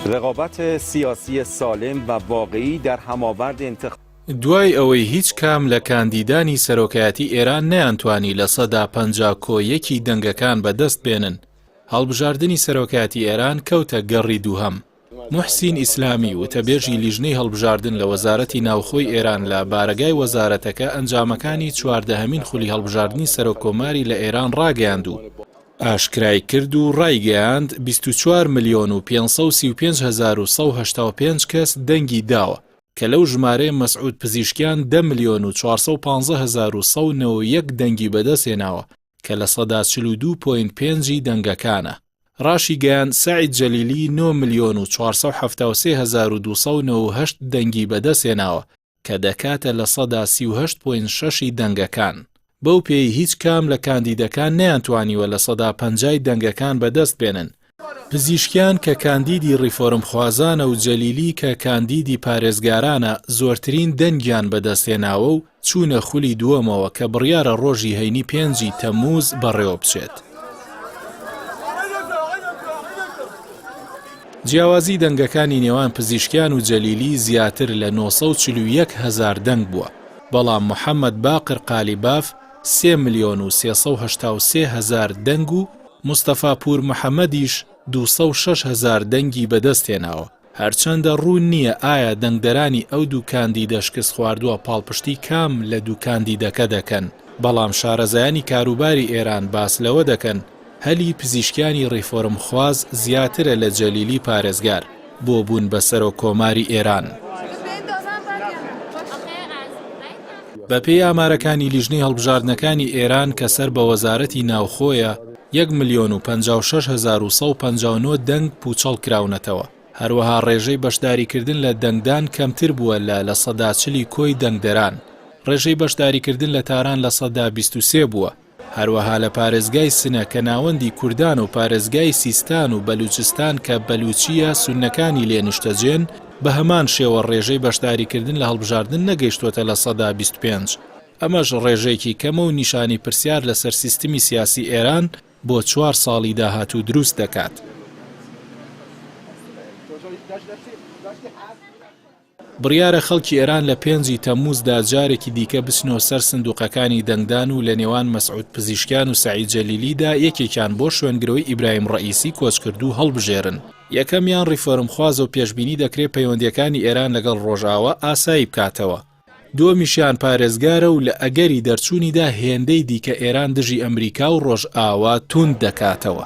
رقابت سیاسی سالم و واقعی در هماورد انتخابات دوای ئەوەی هیچ کام لە کاندیدانی سەرۆکایەتی ئێران نەیانتوانی لە سەدا 51 دەنگەکان بەدەست بێنن، هەڵبژاردننی سەرۆکایەتی ئێران کەوتە گەڕی دووهەم. محسین ئیسلامی وتەبێژی لیژنەی هەڵبژاردن لە وەزارەتی ناوخۆی ئێران لە بارگای وەزارەتەکە ئەنجامەکانی 14هەمین خولی هەڵبژاردننی سەرۆکۆماری لە ئێران ڕاگەیاند و ئاشکرای کرد و ڕایگەیاند 24,535,185 کەس دەنگی داوە کە لەو ژمارەیە مەسعود پزیشکیان 10,415,191 دەنگی بەدەستهێناوە کە لە سەدا 42.5 دەنگەکانە. ڕاشی گەیان سعید جەلیلی 9,473,298 دەنگی بەدەستهێناوە کە دەکاتە لە سەدا 38.6 دەنگەکان. بەو پێی هیچ کام لە کاندیدەکان نەیانتوانیوە لە سەدا 50 دەنگەکان بەدەست بێنن. پزیشکیان کە کاندیدی ڕیفۆرم خوازانە و جەلیلی کە کاندیدی پارێزگارانە زۆرترین دەنگیان بەدەستهێناوە و چوونە خولی دووەمەوە کە بڕیارە ڕۆژی هەینی 5 تەمموز بەڕێوە بچێت. جیاوازی دەنگەکانی نێوان پزیشکیان و جەلیلی زیاتر لە 941,000 دەنگ بووە، بەڵام محەممەد باقر قالیباف 3,383,000 دەنگ و مستەفا پور محەممەدیش 206,000 دەنگی بەدەستهێناوە. هەرچەندە ڕوون نییە ئایا دەنگدەرانی ئەو دوو کاندیدە شکست خواردووە پاڵپشتی کام لە دوو کاندیدەکە دەکەن، بەڵام شارەزایانی کاروباری ئێران باس لەوە دەکەن هەلی پزیشکیانی ڕیفۆرم خواز زیاترە لە جەلیلی پارێزگار بۆ بوون بە سەرۆکۆماری ئێران. بەپێی ئامارەکانی لیژنەی هەڵبژاردنەکانی ئێران کە سەر بە وەزارەتی ناوخۆیە 1,056,159 دەنگ پوچەڵ کراونەتەوە. هەروەها ڕێژەی بەشداریکردن لە دەنگدان کەمتر بووە لە سەدا 40 کۆی دەنگدەران. ڕێژەی بەشداریکردن لە تاران لە سەدا 23 بووە. هەروەها لە پارێزگای سنە کە ناوەندی کوردان و پارێزگای سیستان و بەلوچستان کە بەلوچیە سونەکانی لێنیشتەجێن بە هەمان شێوە ڕێژەی بەشداریکردن لە هەڵبژاردن نەگەیشتووەتە لە سەدا 25. ئەمەش ڕێژەیەکی کەمە و نیشانی پرسیار لەسەر سیستمی سیاسی ئێران بۆ 4 ساڵی داهاتوو دروست دەکات. بڕیارە خەڵکی ئێران لە 5 تەمموزدا جارێکی دیکە بچنەوە سەر سندوقەکانی دەنگدان و لە نێوان مەسعود پزیشکیان و سعید جەلیلیدا یەکێکیان بۆ شوێنگرەوەی ئیبراهیم ڕەئیسی کۆچکرد و هەڵبژێرن. یەکەمیان ڕیفۆرم خواز و پێشبینی دەکرێت پەیوەندیەکانی ئێران لەگەڵ ڕۆژاوە ئاسایی بکاتەوە. دووەمیشیان پارێزگارە و لە ئەگەری دەرچوونیدا هێندەی دیکە ئێران دژی ئەمریکا و ڕۆژئاوا توند دەکاتەوە.